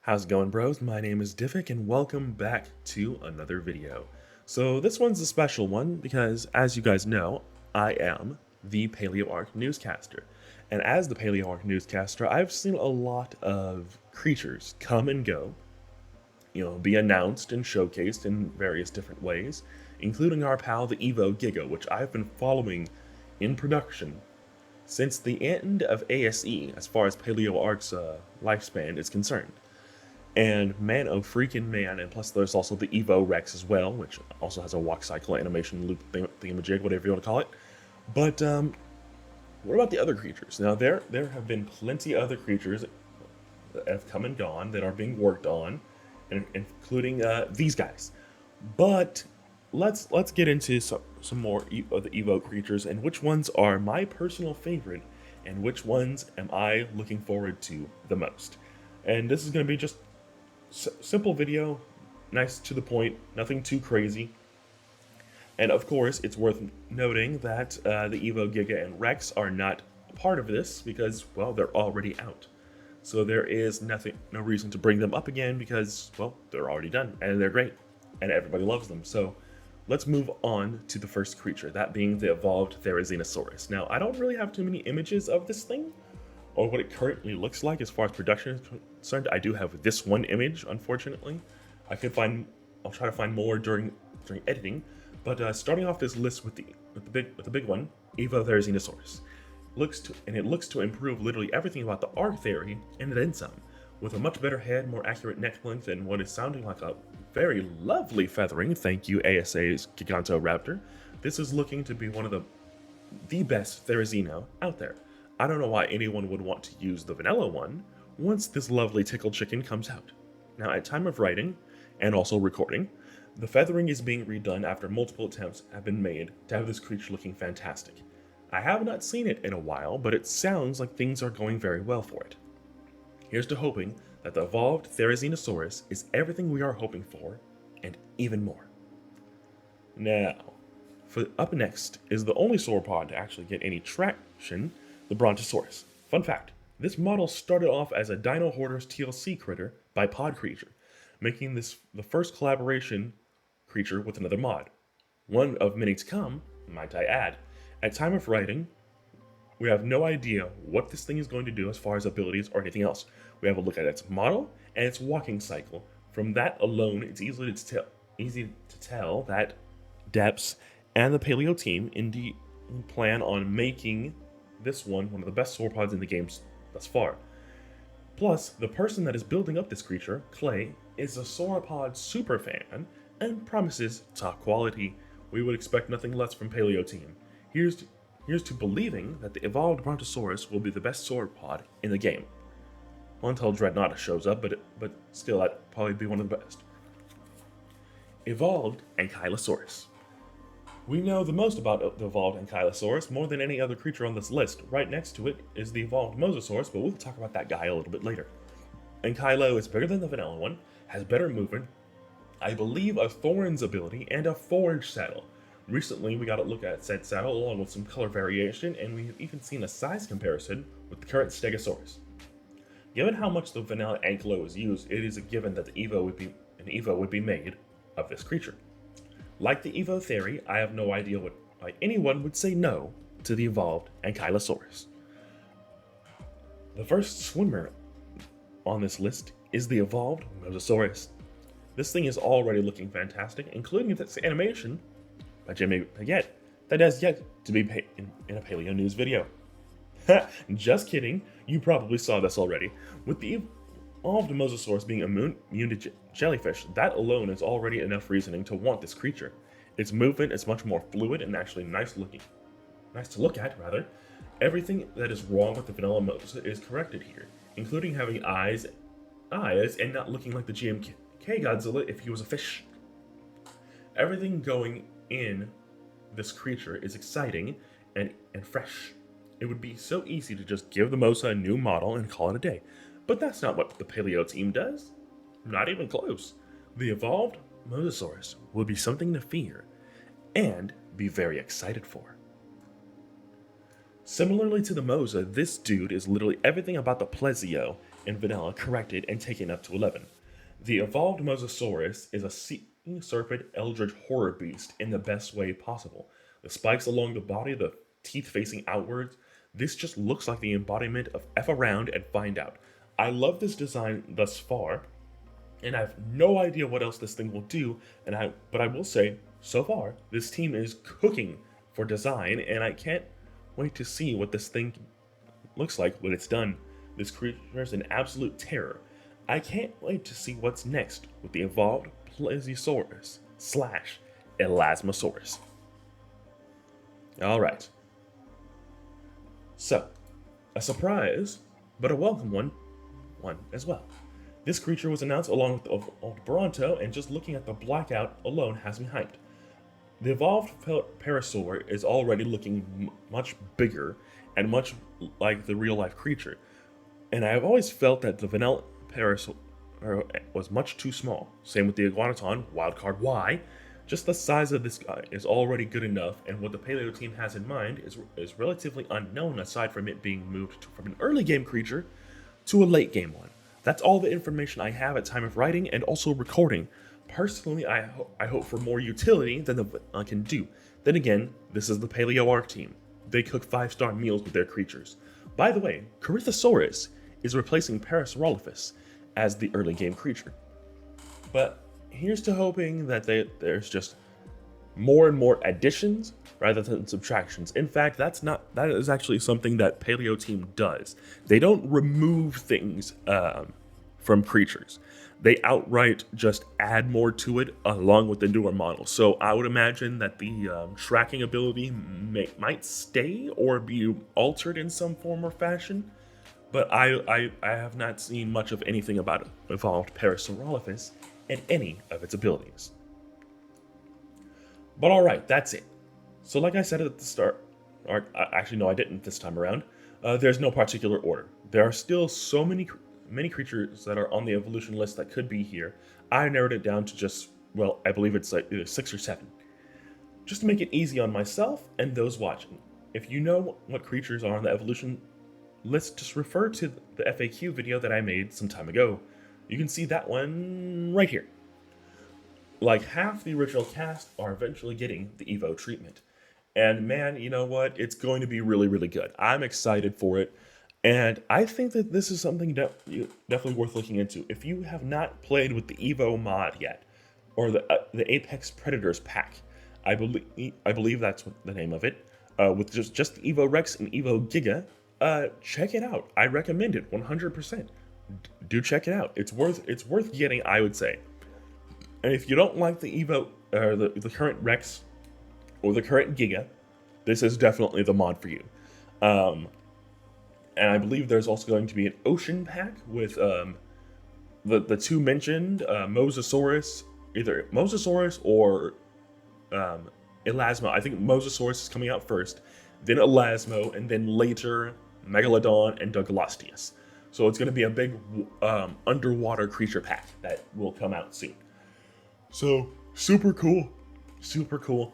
How's it going, bros? My name is Diffic and welcome back to another video. So this one's a special one because, as you guys know, I am the Paleo Ark newscaster. And as the Paleo Ark newscaster, I've seen a lot of creatures come and go, be announced and showcased in various different ways, including our pal the Evo Giga, which I've been following in production since the end of ASE as far as Paleo Ark's lifespan is concerned. And man, oh freaking man, and plus there's also the Evo Rex as well, which also has a walk cycle animation loop thingamajig, whatever you want to call it. But what about the other creatures? Now there have been plenty of other creatures that have come and gone that are being worked on, including these guys. But let's get into some more of the Evo creatures and which ones are my personal favorite and which ones am I looking forward to the most. And this is going to be just simple video, nice to the point, nothing too crazy. And of course, it's worth noting that the Evo Giga and Rex are not a part of this because, well, they're already out. So there is no reason to bring them up again because, well, they're already done and they're great and everybody loves them. So let's move on to the first creature, that being the evolved Therizinosaurus. Now, I don't really have too many images of this thing or what it currently looks like as far as production is concerned. I do have this one image, unfortunately. I'll try to find more during editing. But starting off this list with the big one, Evo Therizinosaurus. It looks to improve literally everything about the Ark theory and then some, with a much better head, more accurate neck length, and what is sounding like a very lovely feathering. Thank you, ASA's Gigantoraptor. This is looking to be one of the best Therizino out there. I don't know why anyone would want to use the vanilla one once this lovely tickled chicken comes out. Now, at time of writing, and also recording, the feathering is being redone after multiple attempts have been made to have this creature looking fantastic. I have not seen it in a while, but it sounds like things are going very well for it. Here's to hoping that the evolved Therizinosaurus is everything we are hoping for, and even more. Now, up next is the only sauropod to actually get any traction, the Brontosaurus. Fun fact, this model started off as a Dino Hoarders TLC critter by Pod Creature, making this the first collaboration creature with another mod. One of many to come, might I add. At time of writing, we have no idea what this thing is going to do as far as abilities or anything else. We have a look at its model and its walking cycle. From that alone, it's easy to tell that Depths and the Paleo team indeed plan on making this one of the best sauropods in the game thus far. Plus, the person that is building up this creature, Clay, is a sauropod superfan and promises top quality. We would expect nothing less from Paleo team. Here's to believing that the evolved Brontosaurus will be the best sauropod in the game. Well, until Dreadnought shows up, but still, that'd probably be one of the best. Evolved Ankylosaurus. We know the most about the evolved Ankylosaurus more than any other creature on this list. Right next to it is the evolved Mosasaurus, but we'll talk about that guy a little bit later. Ankylo is bigger than the vanilla one, has better movement, I believe a Thorns ability, and a Forge saddle. Recently, we got a look at said saddle along with some color variation, and we've even seen a size comparison with the current Stegosaurus. Given how much the vanilla Ankylo is used, it is a given that an Evo would be made of this creature. Like the Evo theory, I have no idea why anyone would say no to the evolved Ankylosaurus. The first swimmer on this list is the evolved Mosasaurus. This thing is already looking fantastic, including its animation by Jimmy Paget that has yet to be in a Paleo News video. Just kidding, you probably saw this already. With the evolved Mosasaurus being immune to jellyfish, that alone is already enough reasoning to want this creature. Its movement is much more fluid and actually nice to look at, rather. Everything that is wrong with the vanilla Mosa is corrected here, including having eyes and not looking like the GMK Godzilla if he was a fish. Everything going in this creature is exciting and fresh. It would be so easy to just give the Mosa a new model and call it a day. But that's not what the Paleo team does. Not even close. The evolved Mosasaurus will be something to fear and be very excited for. Similarly to the Mosa, this dude is literally everything about the Plesio and vanilla corrected and taken up to 11. The evolved Mosasaurus is a sea serpent eldritch horror beast in the best way possible. The spikes along the body, the teeth facing outwards, this just looks like the embodiment of F around and find out. I love this design thus far, and I have no idea what else this thing will do, but I will say, so far, this team is cooking for design, and I can't wait to see what this thing looks like when it's done. This creature is an absolute terror. I can't wait to see what's next with the evolved Plesiosaurus / Elasmosaurus. Alright. So, a surprise, but a welcome one as well. This creature was announced along with the old Bronto, and just looking at the blackout alone has me hyped. The evolved Parasaur is already looking much bigger and much like the real-life creature, and I have always felt that the vanilla Parasaur was much too small. Same with the Iguanodon, wildcard Y. Just the size of this guy is already good enough, and what the Paleo team has in mind is relatively unknown aside from it being moved from an early game creature to a late game one. That's all the information I have at time of writing and also recording. Personally, I hope for more utility than I can do. Then again, this is the Paleo Ark team. They cook 5-star meals with their creatures. By the way, Therizinosaurus is replacing Parasaur as the early game creature. But here's to hoping that there's just more and more additions rather than subtractions. In fact, that is actually something that Paleo team does. They don't remove things from creatures. They outright just add more to it along with the newer model. So I would imagine that the tracking ability might stay or be altered in some form or fashion. But I have not seen much of anything about evolved Parasaur and any of its abilities. But alright, that's it. So like I said at the start, or actually no, I didn't this time around, there's no particular order. There are still so many creatures that are on the evolution list that could be here. I narrowed it down to just, well, I believe it's like either 6 or 7. Just to make it easy on myself and those watching. If you know what creatures are on the evolution list, just refer to the FAQ video that I made some time ago. You can see that one right here. Like half the original cast are eventually getting the Evo treatment. And man, you know what? It's going to be really, really good. I'm excited for it. And I think that this is something definitely worth looking into. If you have not played with the Evo mod yet, or the Apex Predators pack, I believe that's the name of it, with just the Evo Rex and Evo Giga, check it out. I recommend it 100%. Do check it out. It's worth getting, I would say. And if you don't like the Evo, or the current Rex, or the current Giga, this is definitely the mod for you. And I believe there's also going to be an ocean pack with the two mentioned, Mosasaurus, either Mosasaurus or Elasmo. I think Mosasaurus is coming out first, then Elasmo, and then later Megalodon and Douglastius. So it's going to be a big underwater creature pack that will come out soon. So super cool, super cool.